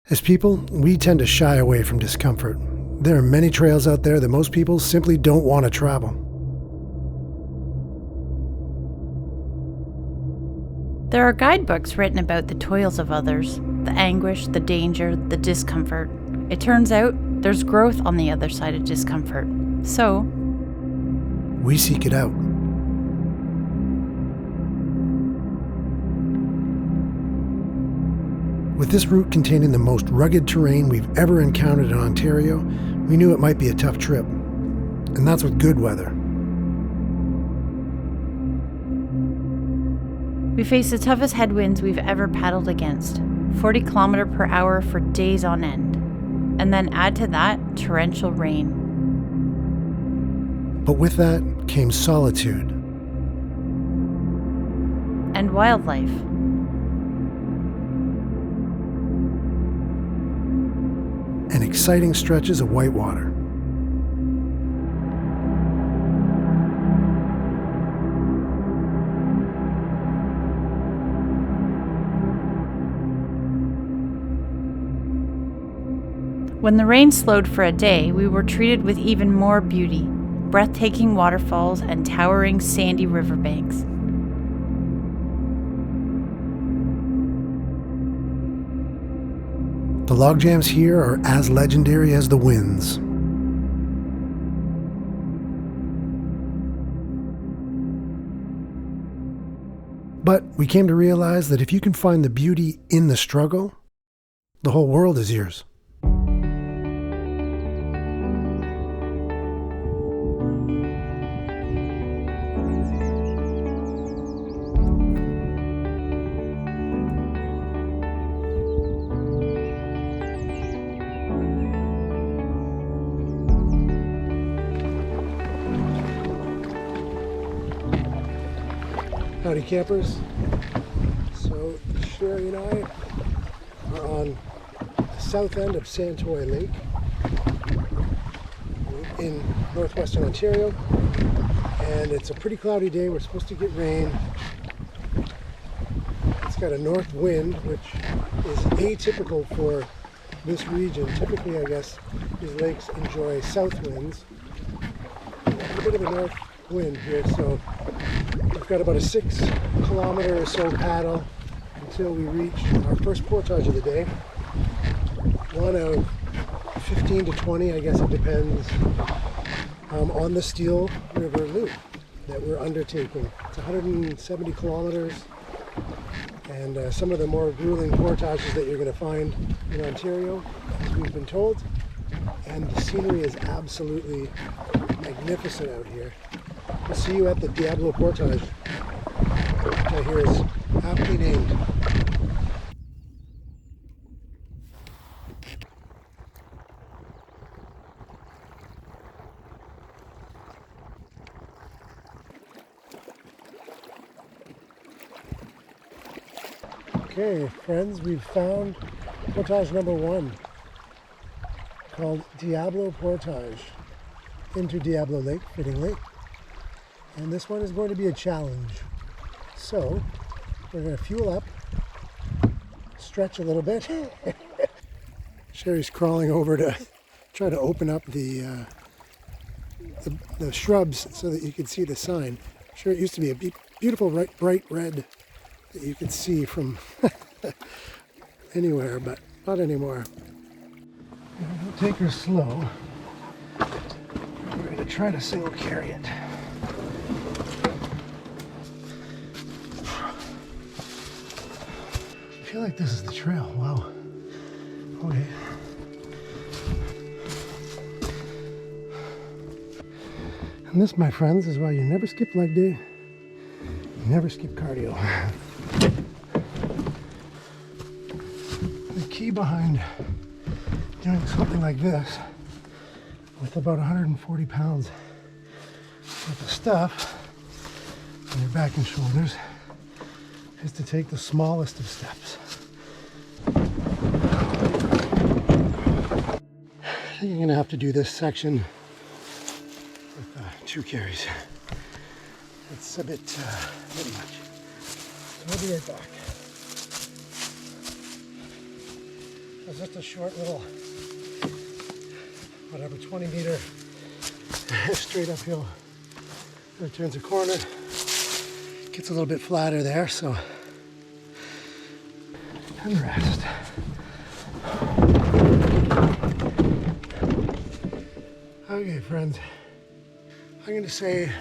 As people, we tend to shy away from discomfort. There are many trails out there that most people simply don't want to travel. There are guidebooks written about the toils of others, the anguish, the danger, the discomfort. It turns out there's growth on the other side of discomfort. So, we seek it out. With this route containing the most rugged terrain we've ever encountered in Ontario, we knew it might be a tough trip. And that's with good weather. we face the toughest headwinds we've ever paddled against, 40 km/h for days on end. And then add to that torrential rain. But with that came solitude. And wildlife. And exciting stretches of whitewater. When the rain slowed for a day, we were treated with even more beauty, breathtaking waterfalls and towering sandy riverbanks. The logjams here are as legendary as the winds. But we came to realize that if you can find the beauty in the struggle, the whole world is yours. Howdy campers. So Sherry and I are on the south end of Santoy Lake in Northwestern Ontario, and it's a pretty cloudy day. We're supposed to get rain. It's got a north wind, which is atypical for this region. Typically, I guess, these lakes enjoy south winds. A bit of a north wind here, so we've got about a 6 kilometer or so paddle until we reach our first portage of the day. One of 15 to 20, I guess it depends, on the Steel River loop that we're undertaking. It's 170 kilometers, and some of the more grueling portages that you're going to find in Ontario, as we've been told. And the scenery is absolutely magnificent out here. We'll see you at the Diablo portage, which I hear is aptly named. Okay, friends, we've found portage number 1, called Diablo Portage, into Diablo Lake, fittingly. And this one is going to be a challenge. So we're going to fuel up, stretch a little bit. Sherry's crawling over to try to open up the shrubs so that you can see the sign. I'm sure it used to be a beautiful bright red that you could see from anywhere, but not anymore. We'll take her slow. We're going to try to single carry it. I feel like this is the trail. Wow. Okay. And this, my friends, is why you never skip leg day. You never skip cardio. The key behind doing something like this with about 140 pounds worth of stuff on your back and shoulders is to take the smallest of steps. I think I'm going to have to do this section with 2 carries. It's a bit much. So I'll be right back. it's just a short little, whatever, 20-meter straight uphill. Then it turns a corner, gets a little bit flatter there, so and rest. Okay, friends, I'm going to say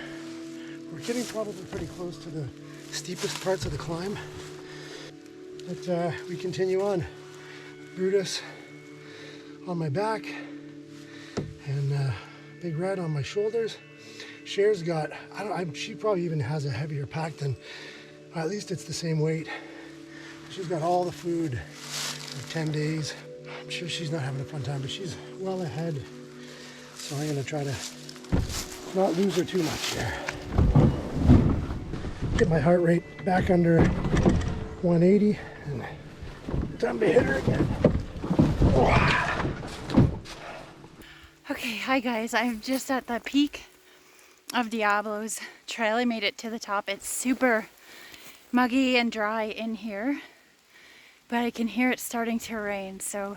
we're getting probably pretty close to the steepest parts of the climb, but we continue on. Brutus on my back and Big Red on my shoulders. Cher's got, she probably even has a heavier pack than, at least it's the same weight. She's got all the food for 10 days. I'm sure she's not having a fun time, but she's well ahead. So I'm gonna try to not lose her too much here. Get my heart rate back under 180 and time to hit her again. Okay, hi guys. I'm just at the peak of Diablo's trail. I made it to the top. It's super muggy and dry in here, but I can hear it starting to rain, so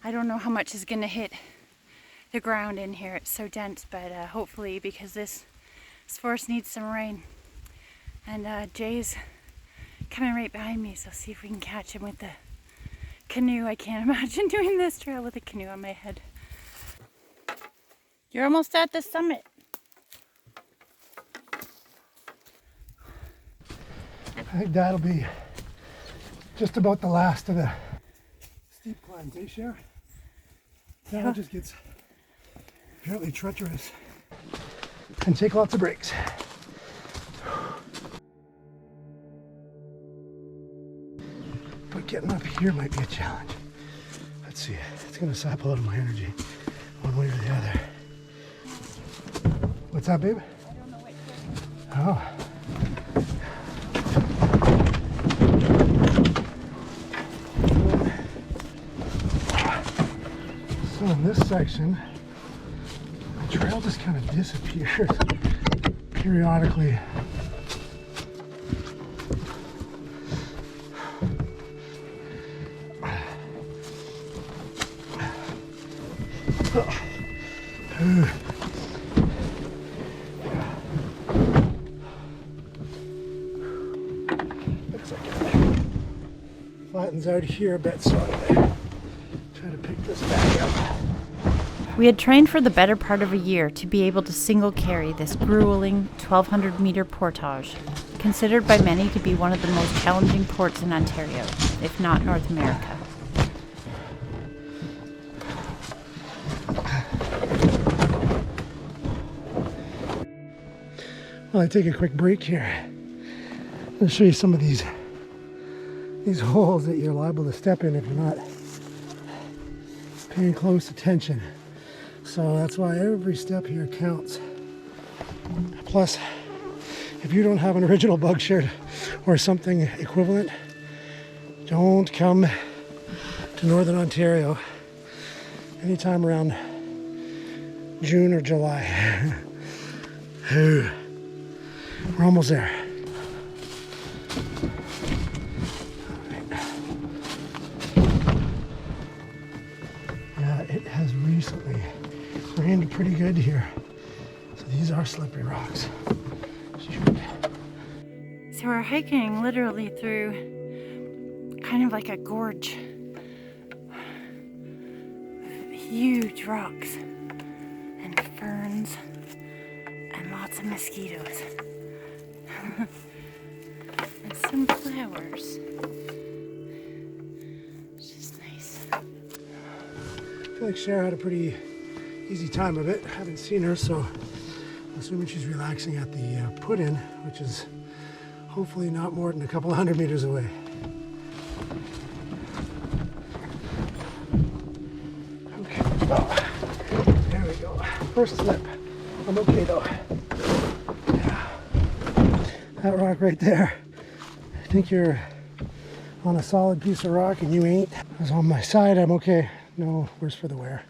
I don't know how much is gonna hit the ground in here. It's so dense, but hopefully, because this forest needs some rain. And Jay's coming right behind me, so see if we can catch him with the canoe. I can't imagine doing this trail with a canoe on my head. You're almost at the summit. I think that'll be just about the last of the steep climbs, eh, Cher? Now it just gets apparently treacherous and take lots of breaks. But getting up here might be a challenge. Let's see, it's gonna sap a lot of my energy one way or the other. What's that, babe? I don't know what Oh. So in this section, the trail just kind of disappears periodically. Looks like it flattens out here a bit, so I'm gonna try to pick this back up. We had trained for the better part of a year to be able to single carry this grueling 1,200-meter portage, considered by many to be one of the most challenging ports in Ontario, if not North America. Well, I take a quick break here. I'll show you some of these holes that you're liable to step in if you're not paying close attention. So that's why every step here counts. Plus, if you don't have an original bug shirt or something equivalent, don't come to Northern Ontario anytime around June or July. We're almost there. Yeah, it has recently rained pretty good here. So these are slippery rocks. Shoot. So we're hiking literally through kind of like a gorge. Huge rocks and ferns and lots of mosquitoes. And some flowers. It's just nice. I feel like Cher had a pretty easy time of it. I haven't seen her, so I'm assuming she's relaxing at the put-in, which is hopefully not more than a couple 100 meters away. Okay, oh, there we go. First slip. I'm okay though. Yeah. That rock right there. I think you're on a solid piece of rock and you ain't. I was on my side, I'm okay. No worse for the wear.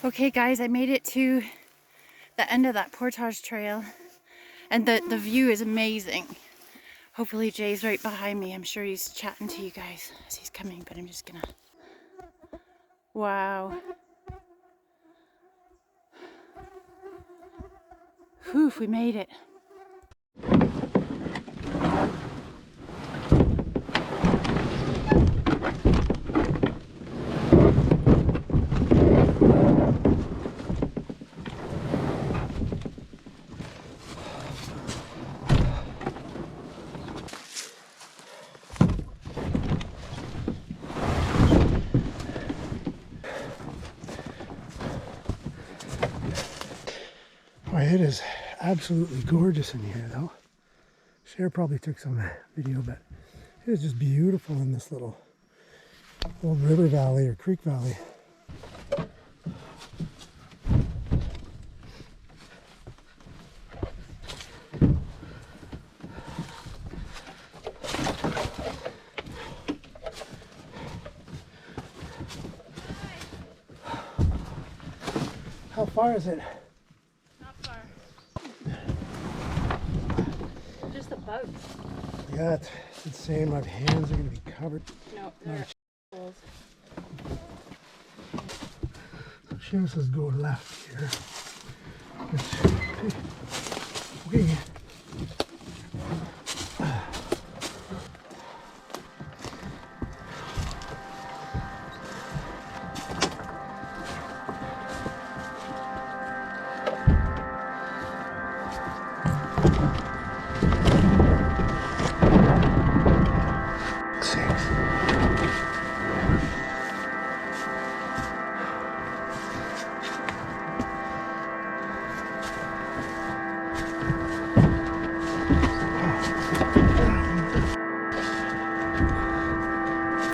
Okay guys, I made it to the end of that portage trail And the view is amazing. Hopefully Jay's right behind me. I'm sure he's chatting to you guys as he's coming, but I'm just gonna... Wow. Whew, we made it. Boy, it is absolutely gorgeous in here, though. Cher probably took some video, but it is just beautiful in this little old river valley or creek valley. How far is it? Not far. Just the boats. Yeah, it's insane. My hands are going to be covered. No, they're holes. Cher says go left here. Okay.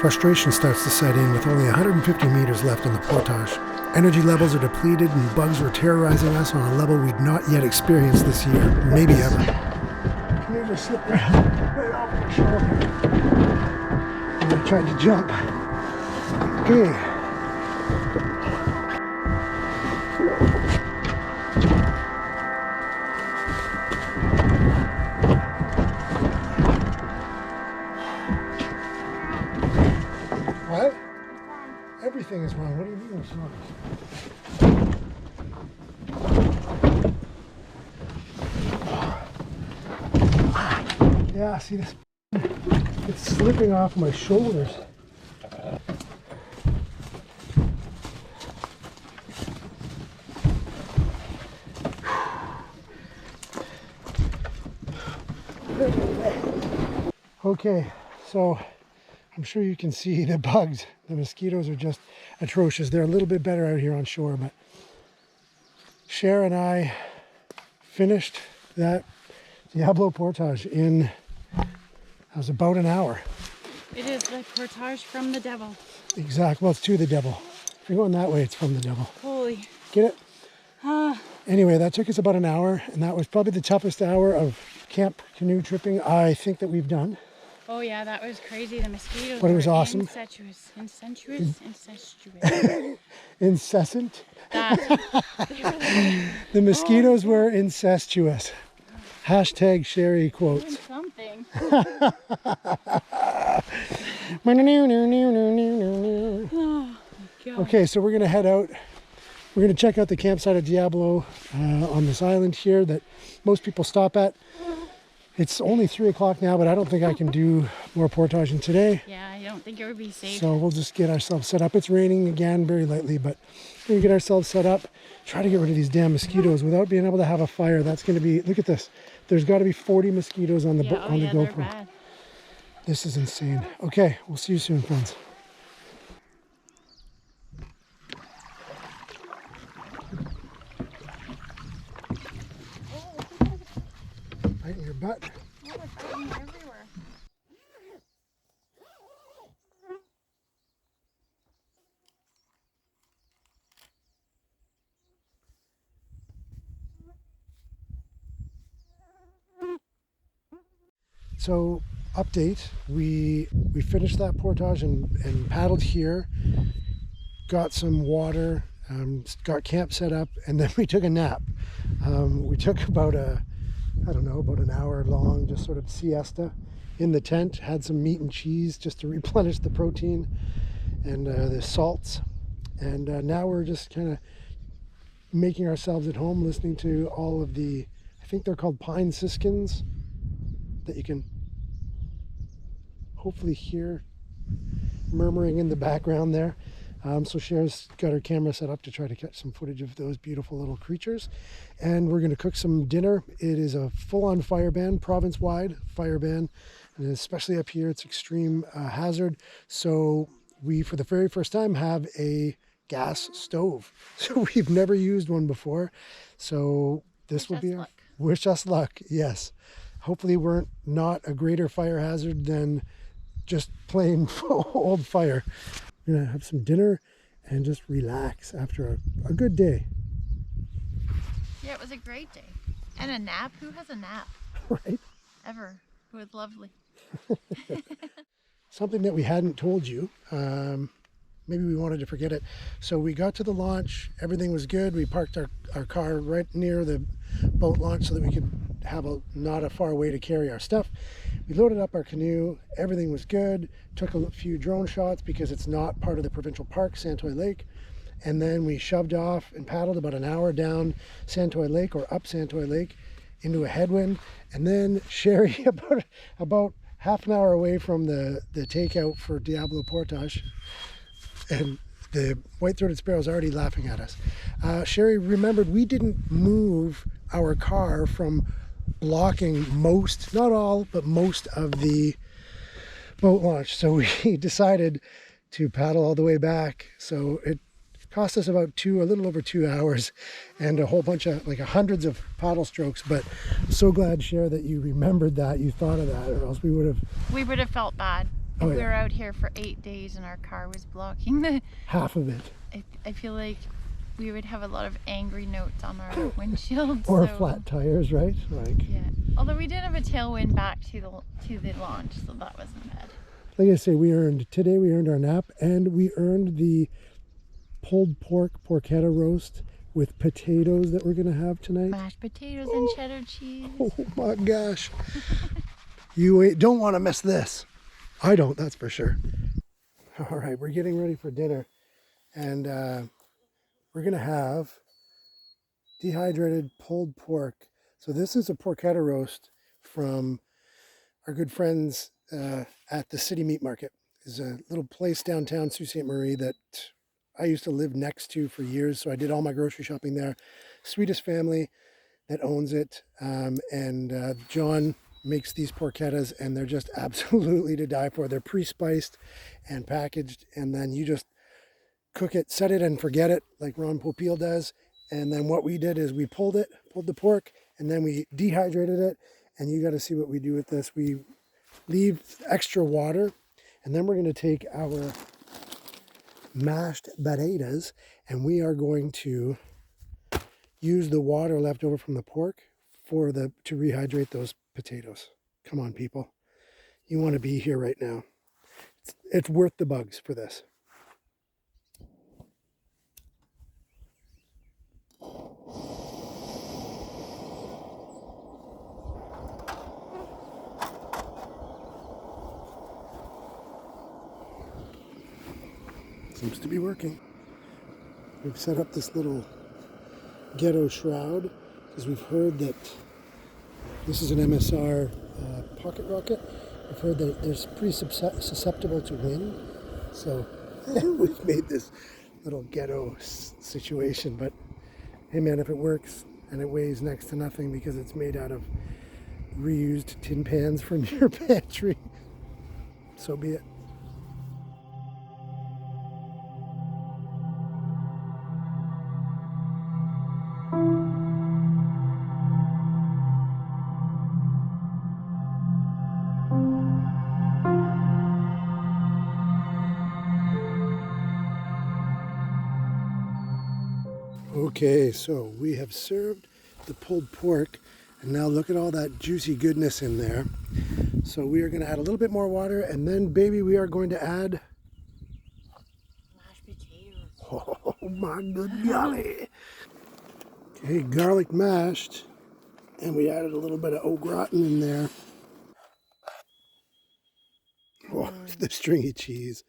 Frustration starts to set in with only 150 meters left in the portage. Energy levels are depleted and bugs are terrorizing us on a level we'd not yet experienced this year, maybe ever. Can you ever slip right off my shoulder? And I tried to jump. Okay. What? Everything is wrong. What do you mean it's wrong? Yeah, see this? It's slipping off my shoulders. Okay, so I'm sure you can see the bugs. The mosquitoes are just atrocious. They're a little bit better out here on shore, but Cher and I finished that Diablo portage in, that was about an hour. It is the portage from the devil. Exactly. Well, it's to the devil. If you're going that way, it's from the devil. Holy. Get it? Anyway, that took us about an hour, and that was probably the toughest hour of camp canoe tripping I think that we've done. Oh yeah, that was crazy. The mosquitoes But it was were awesome. Incestuous. Incessant. That. The mosquitoes were incestuous. Hashtag Sherry quotes. Something. Oh, God. Okay, so we're going to head out. We're going to check out the campsite of Diablo on this island here that most people stop at. It's only 3 o'clock now, but I don't think I can do more portaging today. Yeah, I don't think it would be safe. So we'll just get ourselves set up. It's raining again, very lightly, but we're going to get ourselves set up. Try to get rid of these damn mosquitoes without being able to have a fire. That's going to be, look at this. There's got to be 40 mosquitoes on the, on the GoPro. They're bad. This is insane. Okay, we'll see you soon, friends. Right in your butt. Oh, it's biting everywhere. So, update, we finished that portage and paddled here, got some water, got camp set up, and then we took a nap. We took about a I don't know, about an hour long, just sort of siesta in the tent. Had some meat and cheese just to replenish the protein and the salts. And now we're just kind of making ourselves at home, listening to all of the, I think they're called pine siskins, that you can hopefully hear murmuring in the background there. So Cher's got her camera set up to try to catch some footage of those beautiful little creatures. And we're going to cook some dinner. It is a full-on fire ban, province-wide fire ban. And especially up here, it's extreme hazard. So we, for the very first time, have a gas stove. So we've never used one before. So this will be our... Wish us luck, yes. Hopefully we're not a greater fire hazard than just plain old fire. We're gonna have some dinner and just relax after a good day. Yeah, it was a great day. And a nap. Who has a nap? Right? Ever. It was lovely. Something that we hadn't told you, maybe we wanted to forget it. So we got to the launch, everything was good. We parked our car right near the boat launch so that we could have not a far way to carry our stuff. We loaded up our canoe, everything was good. Took a few drone shots because it's not part of the provincial park, Santoy Lake. And then we shoved off and paddled about an hour down Santoy Lake, or up Santoy Lake, into a headwind. And then Sherry, about half an hour away from the takeout for Diablo portage, and the white-throated sparrow's already laughing at us. Sherry remembered we didn't move our car from blocking most, not all, but most of the boat launch. So we decided to paddle all the way back. So it cost us about a little over 2 hours and a whole bunch of, like, hundreds of paddle strokes. But I'm so glad, Cher, that you remembered that, you thought of that, or else we would have felt bad. Oh, we yeah. were out here for 8 days and our car was blocking the... half of it. I feel like we would have a lot of angry notes on our windshield. Or so, flat tires, right? Like, yeah. Although we did have a tailwind back to the launch, so that wasn't bad. like I say, today we earned our nap, and we earned the pulled pork porchetta roast with potatoes that we're going to have tonight. Mashed potatoes and cheddar cheese. Oh my gosh. You don't want to miss this. I don't, that's for sure. All right, we're getting ready for dinner, and we're going to have dehydrated pulled pork. So this is a porchetta roast from our good friends at the City Meat Market. There's a little place downtown, Sault Ste. Marie, that I used to live next to for years, so I did all my grocery shopping there. Sweetest family that owns it, and John makes these porchettas, and they're just absolutely to die for. They're pre-spiced and packaged, and then you just cook it, set it and forget it, like Ron Popeil does. And then what we did is we pulled the pork, and then we dehydrated it. And you got to see what we do with this. We leave extra water, and then we're going to take our mashed potatoes, and we are going to use the water left over from the pork to rehydrate those potatoes. Come on, people. You want to be here right now. It's worth the bugs for this. Seems to be working. We've set up this little ghetto shroud because we've heard that this is an MSR pocket rocket. I've heard that it's pretty susceptible to wind. So we've made this little ghetto situation. But hey man, if it works and it weighs next to nothing because it's made out of reused tin pans from your pantry, so be it. Okay, so we have served the pulled pork, and now look at all that juicy goodness in there. So we are going to add a little bit more water, and then, baby, we are going to add... Mashed potatoes. Oh, my good golly. Okay, garlic mashed, And we added a little bit of au gratin in there. Oh, the stringy cheese.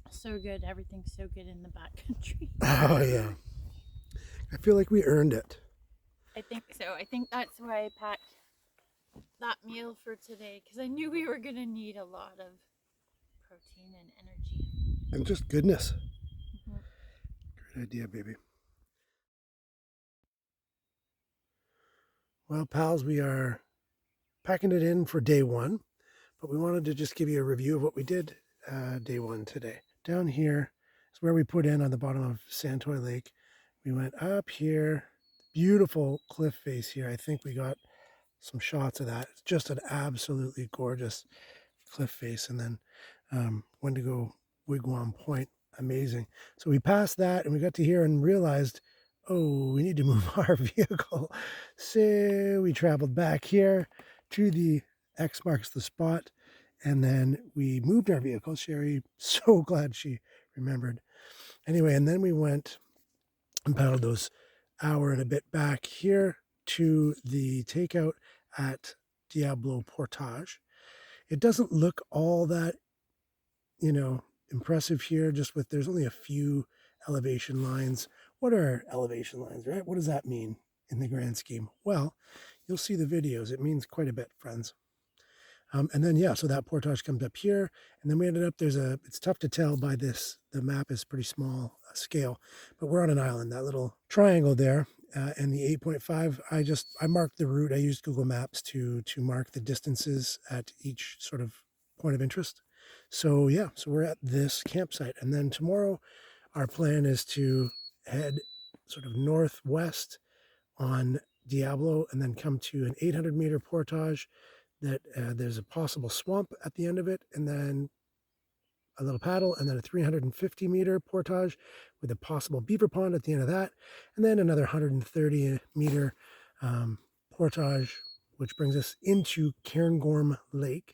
So good. Everything's so good in the backcountry. Oh, yeah. I feel like we earned it. I think so. I think that's why I packed that meal for today, because I knew we were going to need a lot of protein and energy. And just goodness. Great idea, baby. Well, pals, we are packing it in for day one, but we wanted to just give you a review of what we did day one today. Down here is where we put in on the bottom of Santoy Lake. We went up here, beautiful cliff face here. I think we got some shots of that. It's just an absolutely gorgeous cliff face. And then Wendigo Wigwam Point, amazing. So we passed that and we got to here and realized, oh, we need to move our vehicle. So we traveled back here to the X marks the spot, and then we moved our vehicle. Sherry, so glad she remembered. Anyway, and then we went and paddled those hour and a bit back here to the takeout at Diablo Portage. It doesn't look all that, impressive here, just with, there's only a few elevation lines. What are elevation lines, right? What does that mean in the grand scheme? Well, you'll see the videos. It means quite a bit, friends. And then, yeah, so that portage comes up here, and then we ended up, it's tough to tell by this, the map is pretty small scale, but we're on an island, that little triangle there, and the 8.5, I marked the route. I used Google Maps to mark the distances at each sort of point of interest. So yeah, so we're at this campsite, and then tomorrow our plan is to head sort of northwest on Diablo, and then come to an 800-meter portage that there's a possible swamp at the end of it, and then a little paddle, and then a 350-meter portage with a possible beaver pond at the end of that, and then another 130-meter portage, which brings us into Karengor Lake.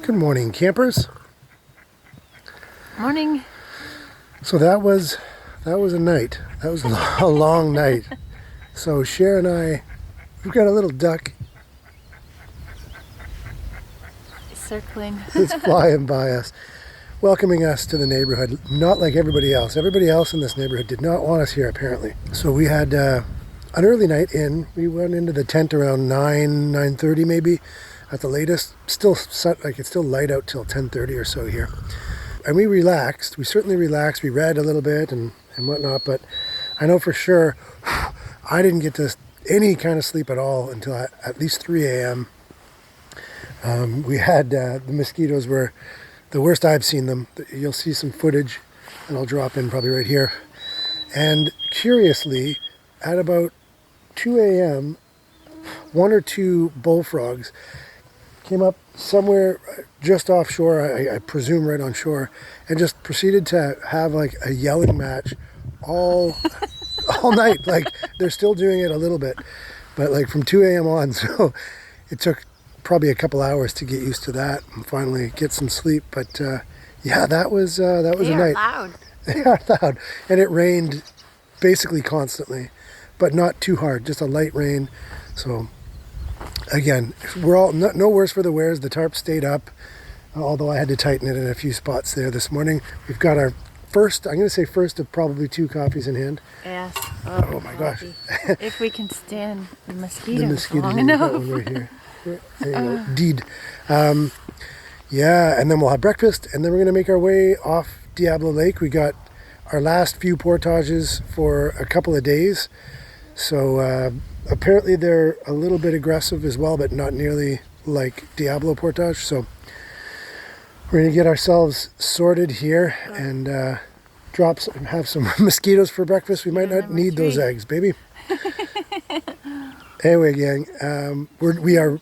Good morning, campers. Morning. So that was a night. That was a long night. So Cher and I, we've got a little duck. Circling. It's flying by us, welcoming us to the neighborhood. Not like everybody else. Everybody else in this neighborhood did not want us here, apparently. So we had an early night in. We went into the tent around 9:30 maybe, at the latest. Still it's still light out till 10:30 or so here. And we relaxed. We certainly relaxed. We read a little bit and whatnot, but I know for sure I didn't get to any kind of sleep at all until at least 3 a.m. We had the mosquitoes were the worst I've seen them. You'll see some footage, and I'll drop in probably right here. And curiously, at about 2 a.m., one or two bullfrogs came up somewhere just offshore, I presume right on shore, and just proceeded to have like a yelling match all night. Like they're still doing it a little bit, but like from 2 a.m. on. So it took probably a couple hours to get used to that and finally get some sleep. But yeah, that was a night. Loud. They are loud, and it rained basically constantly, but not too hard, just a light rain. So again, we're all no worse for the wears. The tarp stayed up, although I had to tighten it in a few spots there this morning. We've got our first, I'm going to say first of probably 2 coffees in hand. Yes. Oh my gosh. If we can stand the mosquitoes, The mosquitoes, long we've got enough. one right here. There you go. Deed. Yeah, and then we'll have breakfast, and then we're going to make our way off Diablo Lake. We got our last few portages for a couple of days. So apparently they're a little bit aggressive as well, but not nearly like Diablo portage. So we're going to get ourselves sorted here and have some mosquitoes for breakfast. We might not need those eggs, baby. Anyway, gang, we are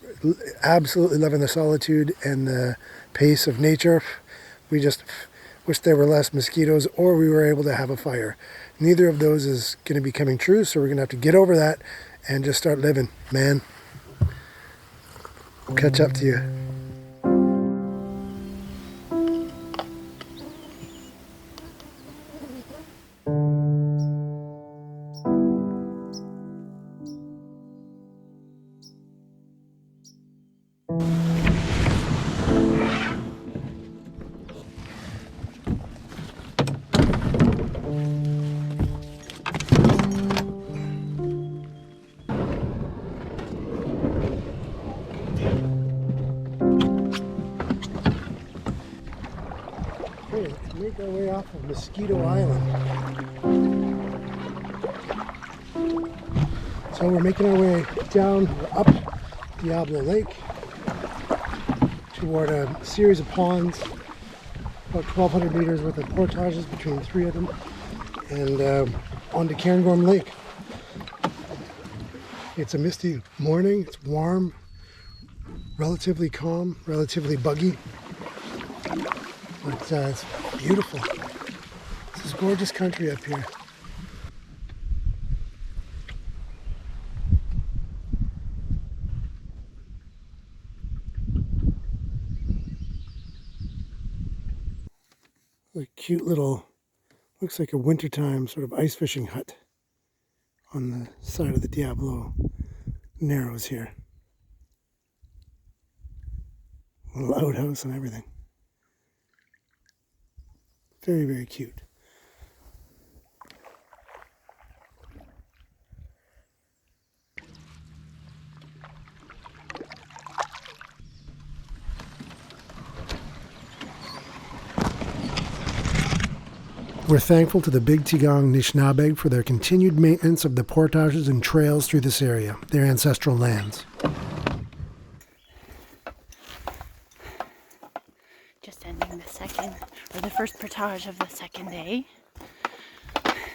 absolutely loving the solitude and the pace of nature. We just wish there were less mosquitoes or we were able to have a fire. Neither of those is going to be coming true, so we're going to have to get over that and just start living, man. I'll catch up to you. Okay, let's make our way off of Mosquito Island. So we're making our way down or up Diablo Lake toward a series of ponds, about 1,200 meters worth of portages between 3 of them, and onto Karengor Lake. It's a misty morning, it's warm, relatively calm, relatively buggy. But it's beautiful. This is gorgeous country up here. A cute little, looks like a wintertime sort of ice fishing hut on the side of the Diablo Narrows here. A little outhouse and everything. Very, very cute. We're thankful to the Big Tigong Nishnabeg for their continued maintenance of the portages and trails through this area, their ancestral lands. Just ending the first portage of the second day.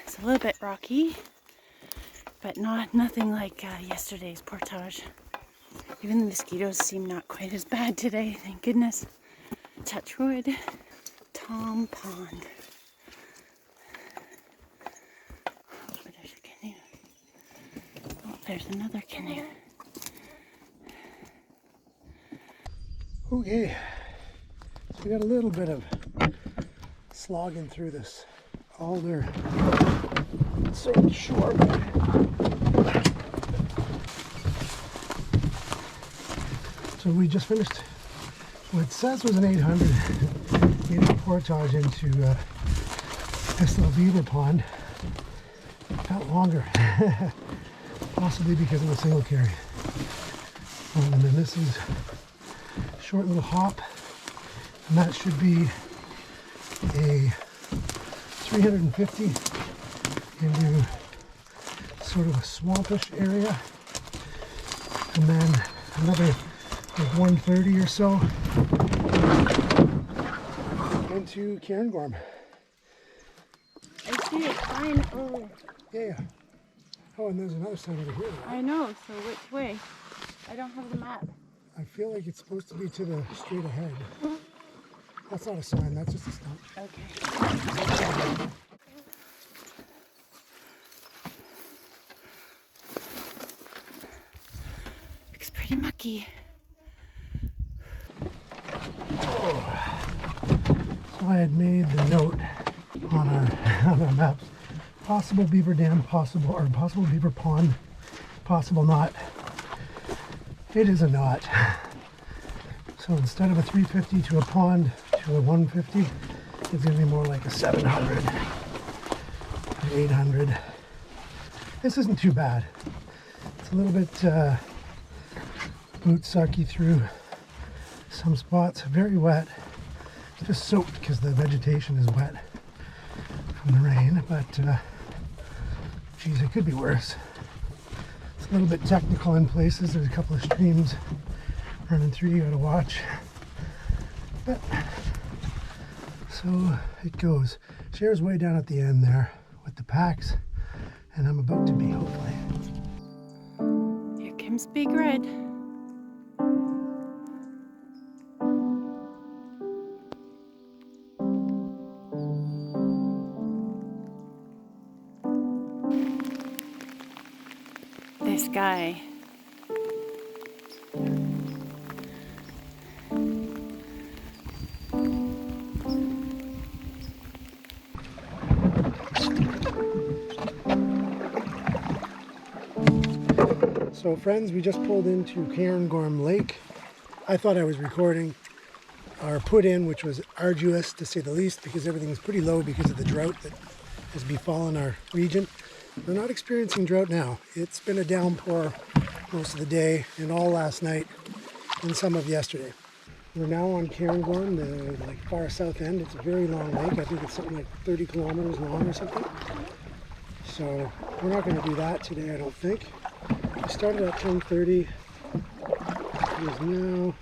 It's a little bit rocky, but nothing like yesterday's portage. Even the mosquitoes seem not quite as bad today, thank goodness. Touch wood. Tom Pond. Oh, there's a canoe. Oh, there's another canoe. Okay, so we got a little bit of slogging through this alder sort of shore. So we just finished what it says was an 800 meter portage into this little beaver pond. It felt longer, possibly because of the single carry. And then this is a short little hop, and that should be a 350 into sort of a swampish area, and then another like 130 or so into Karengor. I see it fine. Oh. Yeah. Oh, and there's another sign over here. I know, so which way? I don't have the map. I feel like it's supposed to be to the straight ahead. That's not a sign, that's just a stump. Okay. Looks pretty mucky. So I had made the note on our maps. Possible Beaver Dam, possible Beaver Pond, possible not. It is a not. So instead of a 350 to a pond to a 150, It's going to be more like a 700, 800. This isn't too bad. It's a little bit boot sucky through some spots. Very wet. Just soaked because the vegetation is wet from the rain, but geez, it could be worse. It's a little bit technical in places. There's a couple of streams running through you gotta watch. But so it goes. Cher's way down at the end there with the packs, and I'm about to be, hopefully. Here comes Big Red. This guy. So friends, we just pulled into Karengor Lake. I thought I was recording our put-in, which was arduous to say the least, because everything's pretty low because of the drought that has befallen our region. We're not experiencing drought now. It's been a downpour most of the day and all last night and some of yesterday. We're now on Karengor, the far south end. It's a very long lake. I think it's something like 30 kilometers long or something. So we're not going to do that today, I don't think. We started at 10:30. It is now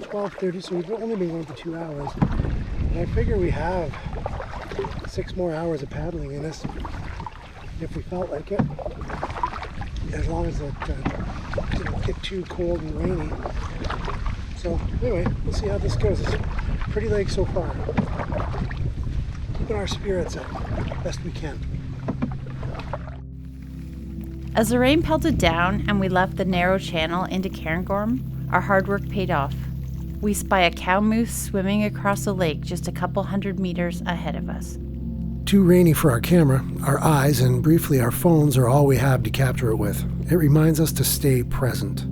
12:30, so we've only been going for 2 hours. But I figure we have 6 more hours of paddling in us if we felt like it, as long as it didn't get too cold and rainy. So anyway, we'll see how this goes. It's a pretty lake so far. Keeping our spirits up best we can. As the rain pelted down and we left the narrow channel into Karengor, our hard work paid off. We spy a cow moose swimming across the lake just a couple hundred meters ahead of us. Too rainy for our camera. Our eyes and briefly our phones are all we have to capture it with. It reminds us to stay present.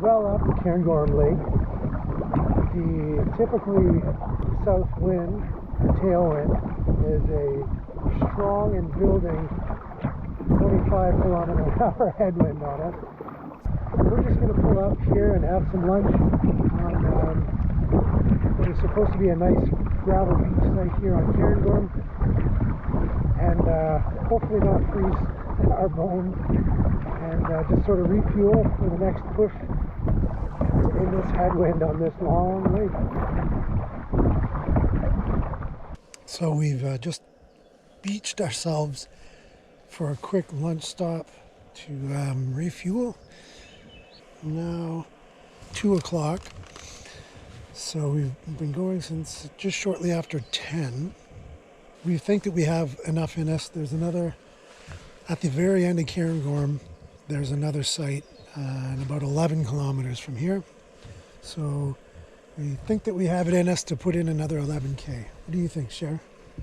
Well up Karengor Lake. The typically south wind, tailwind, is a strong and building 25-kilometer-an-hour headwind on us. We're just going to pull up here and have some lunch on what is supposed to be a nice gravel beach site here on Karengor, and hopefully not freeze our bones, and just sort of refuel for the next push in this headwind on this long lake. So we've just beached ourselves for a quick lunch stop to refuel. Now 2 o'clock. So we've been going since just shortly after 10. We think that we have enough in us. There's another, at the very end of Karengor, there's another site about 11 kilometers from here. So we think that we have it in us to put in another 11K. What do you think, Cher?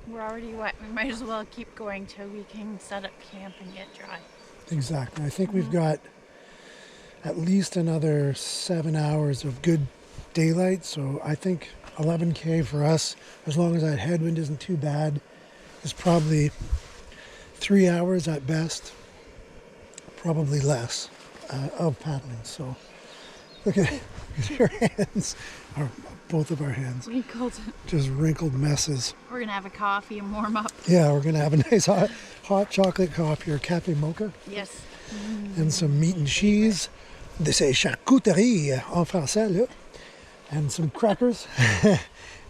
We're already wet. We might as well keep going till we can set up camp and get dry. Exactly. I think we've got at least another 7 hours of good daylight. So I think 11K for us, as long as that headwind isn't too bad, is probably 3 hours at best, probably less of paddling. So look at your hands, or both of our hands, Wrinkled. just wrinkled messes. We're gonna have a coffee and warm up. Yeah, we're gonna have a nice hot chocolate coffee or cafe mocha. Yes. And some meat and cheese. C'est charcuterie en français, là. and some crackers.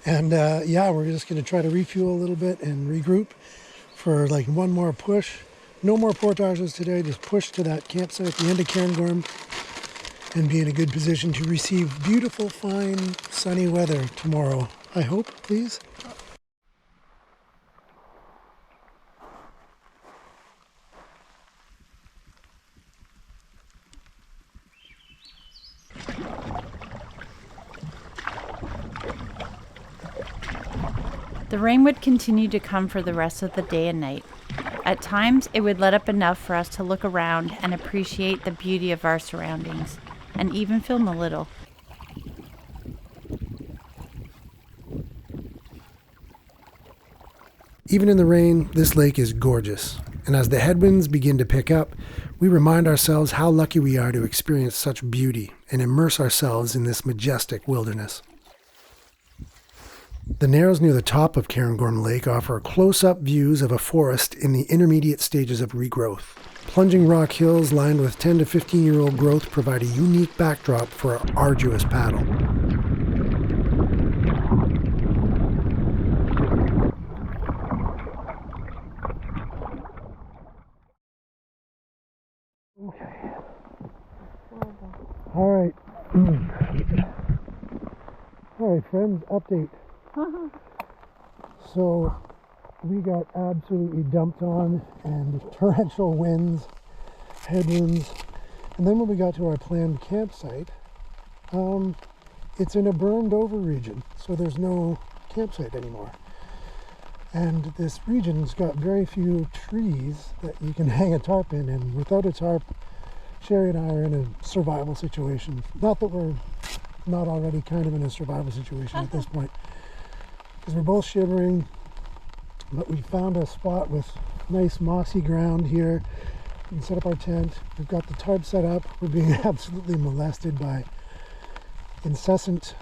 And yeah, we're just going to try to refuel a little bit and regroup for like one more push. No more portages today, just push to that campsite at the end of Karengor and be in a good position to receive beautiful, fine, sunny weather tomorrow. I hope, please. The rain would continue to come for the rest of the day and night. At times, it would let up enough for us to look around and appreciate the beauty of our surroundings, and even film a little. Even in the rain, this lake is gorgeous. And as the headwinds begin to pick up, we remind ourselves how lucky we are to experience such beauty and immerse ourselves in this majestic wilderness. The narrows near the top of Karengor Lake offer close-up views of a forest in the intermediate stages of regrowth. Plunging rock hills lined with 10 to 15-year-old growth provide a unique backdrop for an arduous paddle. Okay. All right. All right, friends, update. So we got absolutely dumped on and torrential winds, headwinds, and then when we got to our planned campsite, it's in a burned over region, so there's no campsite anymore. And this region's got very few trees that you can hang a tarp in, and without a tarp, Sherry and I are in a survival situation. Not that we're not already kind of in a survival situation at this point, because we're both shivering, but we found a spot with nice mossy ground here. We can set up our tent. We've got the tarp set up. We're being absolutely molested by incessant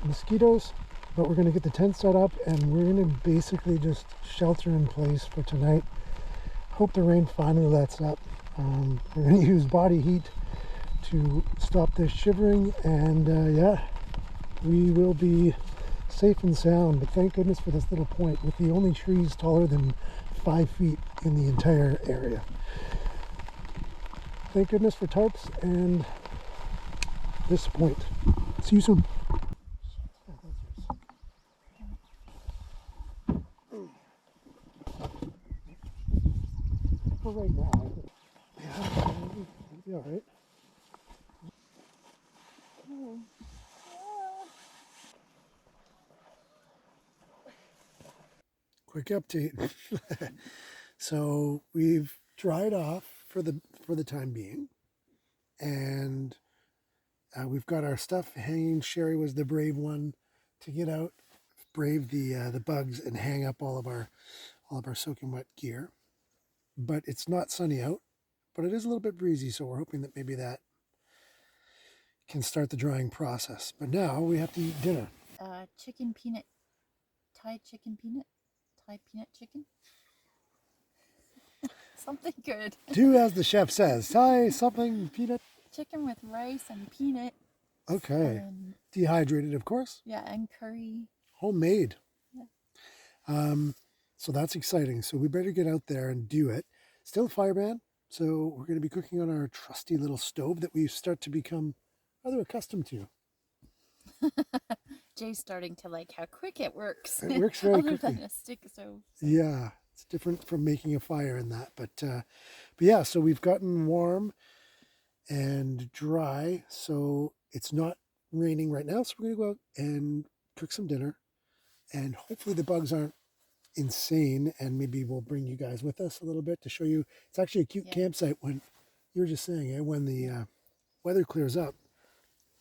mosquitoes, but we're going to get the tent set up and we're going to basically just shelter in place for tonight. Hope the rain finally lets up. We're going to use body heat to stop this shivering, and yeah, we will be safe and sound. But thank goodness for this little point with the only trees taller than 5 feet in the entire area. Thank goodness for tarps and this point. See you soon. For right now, yeah, it'll be all right. Quick update. So we've dried off for the time being, and we've got our stuff hanging. Sherry was the brave one to get out, brave the bugs, and hang up all of our soaking wet gear. But it's not sunny out, but it is a little bit breezy, so we're hoping that maybe that can start the drying process. But now we have to eat dinner. Chicken peanut, Thai chicken peanut, Thai peanut chicken. Something good. Do as the chef says. Thai something peanut. Chicken with rice and peanut. Okay. Dehydrated, of course. Yeah, and curry. Homemade. Yeah. So that's exciting. So we better get out there and do it. Still fireman. So we're going to be cooking on our trusty little stove that we start to become rather accustomed to. Jay's starting to like how quick it works. It works very Other quickly. than a stick stove. So. Yeah, it's different from making a fire in that. But yeah, so we've gotten warm and dry. So it's not raining right now. So we're going to go out and cook some dinner. And hopefully the bugs aren't insane, and maybe we'll bring you guys with us a little bit to show you. It's actually a cute campsite. When you were just saying, when the weather clears up,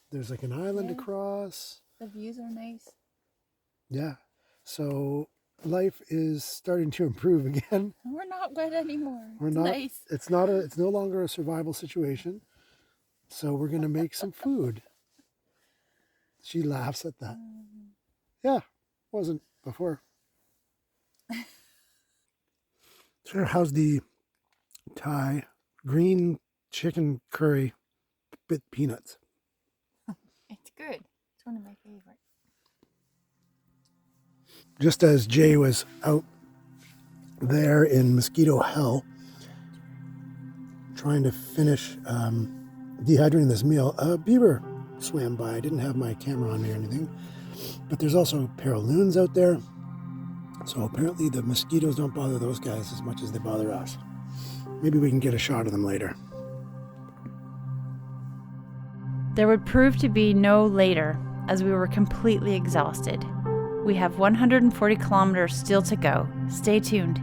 there's like an island across. The views are nice. Yeah, so life is starting to improve again. We're not wet anymore. It's not. Nice. It's no longer a survival situation. So we're gonna make some food. She laughs at that. Yeah, wasn't before. So how's the Thai green chicken curry with peanuts? It's good. It's one of my favorites. Just as Jay was out there in mosquito hell, trying to finish dehydrating this meal, a beaver swam by. I didn't have my camera on me or anything, but there's also APPAREL loons out there. So apparently the mosquitoes don't bother those guys as much as they bother us. Maybe we can get a shot of them later. There would prove to be no later, as we were completely exhausted. We have 140 kilometers still to go. Stay tuned.